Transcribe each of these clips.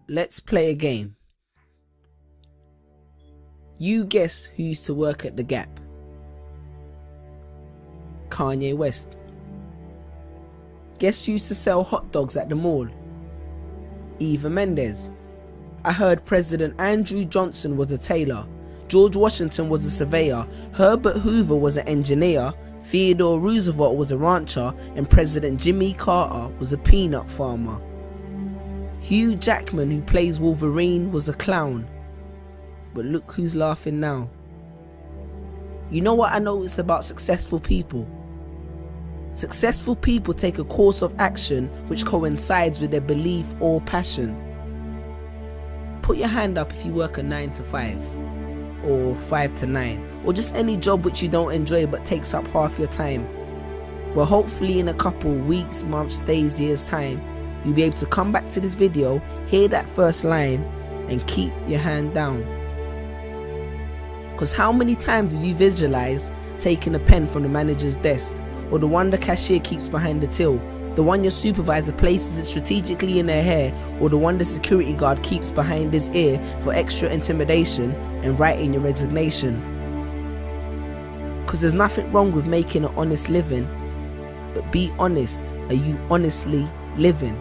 Let's play a game. You guess who used to work at The Gap? Kanye West. Guess who used to sell hot dogs at the mall? Eva Mendes. I heard President Andrew Johnson was a tailor, George Washington was a surveyor, Herbert Hoover was an engineer, Theodore Roosevelt was a rancher, and President Jimmy Carter was a peanut farmer. Hugh Jackman, who plays Wolverine, was a clown. But look who's laughing now. You know what I noticed about successful people? Successful people take a course of action which coincides with their belief or passion. Put your hand up if you work a 9 to 5, or 5 to 9, or just any job which you don't enjoy but takes up half your time. Well, hopefully in a couple weeks, months, days, years time, you'll be able to come back to this video, hear that first line, and keep your hand down. Because how many times have you visualized taking a pen from the manager's desk, or the one the cashier keeps behind the till, the one your supervisor places it strategically in their hair, or the one the security guard keeps behind his ear for extra intimidation, and writing your resignation? Because there's nothing wrong with making an honest living, but be honest, are you honestly living?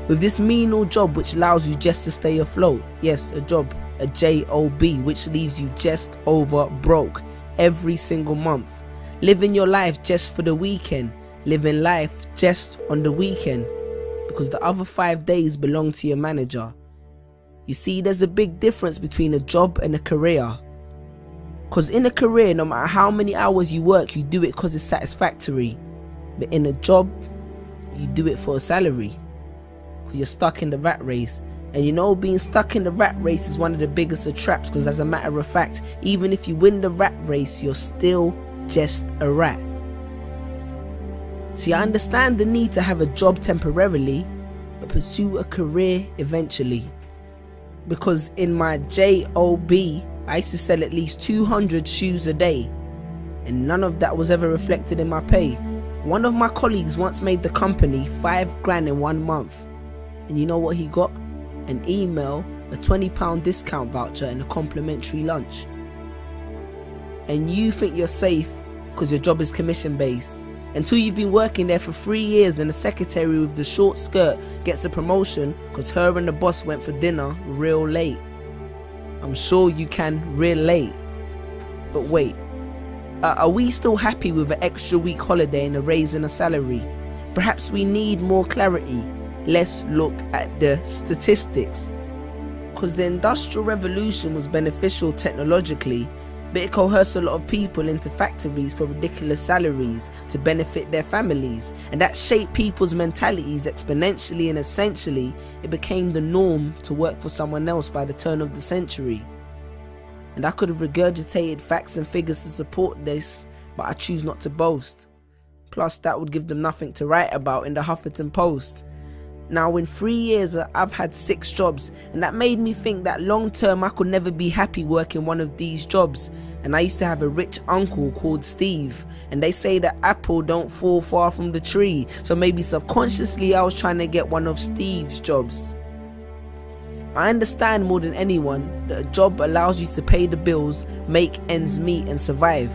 With this menial job which allows you just to stay afloat, yes, a job, a job, which leaves you just over broke every single month, living your life just for the weekend, living life just on the weekend, because the other 5 days belong to your manager. You see, there's a big difference between a job and a career. Because in a career, no matter how many hours you work, you do it because it's satisfactory. But in a job, you do it for a salary. You're stuck in the rat race. And you know, being stuck in the rat race is one of the biggest of traps, because as a matter of fact, even if you win the rat race, you're still just a rat. See, I understand the need to have a job temporarily, but pursue a career eventually. Because in my job, I used to sell at least 200 shoes a day, and none of that was ever reflected in my pay. One of my colleagues once made the company $5,000 in 1 month. And you know what he got? An email, a £20 discount voucher, and a complimentary lunch. And you think you're safe because your job is commission based, until you've been working there for 3 years and the secretary with the short skirt gets a promotion because her and the boss went for dinner real late. I'm sure you can relate. But wait, are we still happy with an extra week holiday and a raise in a salary? Perhaps we need more clarity. Let's look at the statistics. Because the Industrial Revolution was beneficial technologically, but it coerced a lot of people into factories for ridiculous salaries to benefit their families, and that shaped people's mentalities exponentially, and essentially it became the norm to work for someone else by the turn of the century. And I could have regurgitated facts and figures to support this, but I choose not to boast. Plus that would give them nothing to write about in the Huffington Post. Now in 3 years I've had 6 jobs, and that made me think that long term I could never be happy working one of these jobs. And I used to have a rich uncle called Steve, and they say that apple don't fall far from the tree, so maybe subconsciously I was trying to get one of Steve's jobs. I understand more than anyone that a job allows you to pay the bills, make ends meet, and survive.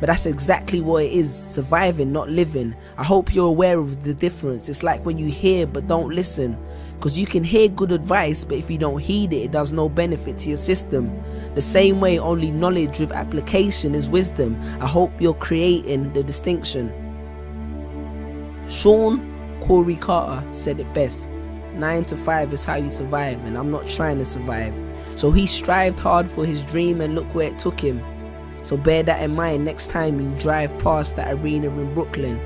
But that's exactly what it is, surviving, not living. I hope you're aware of the difference. It's like when you hear but don't listen. Because you can hear good advice, but if you don't heed it, it does no benefit to your system. The same way only knowledge with application is wisdom. I hope you're creating the distinction. Sean Corey Carter said it best. 9 to 5 is how you survive, and I'm not trying to survive. So he strived hard for his dream, and look where it took him. So bear that in mind next time you drive past that arena in Brooklyn.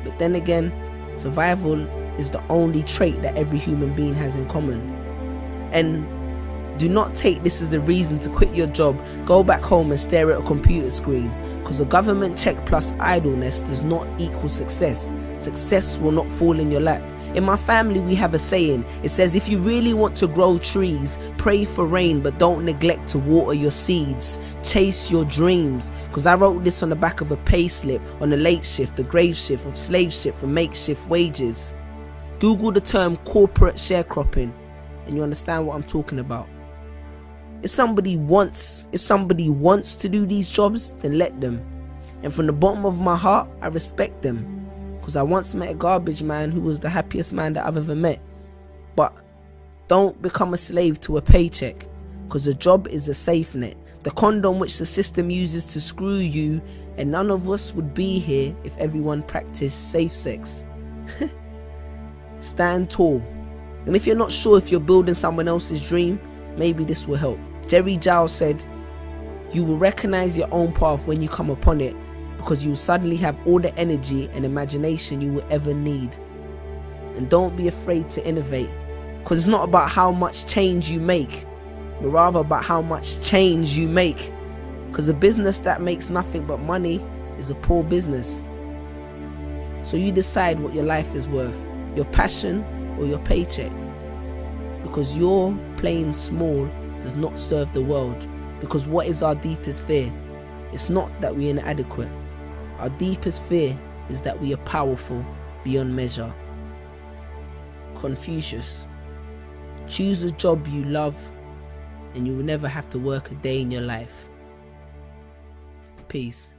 But then again, survival is the only trait that every human being has in common. And do not take this as a reason to quit your job, go back home and stare at a computer screen, because a government check plus idleness does not equal success. Success will not fall in your lap. In my family we have a saying. It says, if you really want to grow trees, pray for rain, but don't neglect to water your seeds. Chase your dreams. Because I wrote this on the back of a pay slip, on a late shift, a grave shift, of slave ship for makeshift wages. Google the term corporate sharecropping and you understand what I'm talking about. If somebody wants to do these jobs, then let them. And from the bottom of my heart, I respect them. Because I once met a garbage man who was the happiest man that I've ever met. But don't become a slave to a paycheck. Because a job is a safe net. The condom which the system uses to screw you, and none of us would be here if everyone practiced safe sex. Stand tall. And if you're not sure if you're building someone else's dream, maybe this will help. Jerry Giles said, "You will recognize your own path when you come upon it, because you will suddenly have all the energy and imagination you will ever need." And don't be afraid to innovate, because it's not about how much change you make, but rather about how much change you make. Because a business that makes nothing but money is a poor business. So you decide what your life is worth, your passion or your paycheck. Because your playing small does not serve the world. Because what is our deepest fear? It's not that we're inadequate. Our deepest fear is that we are powerful beyond measure. Confucius. Choose a job you love and you will never have to work a day in your life. Peace.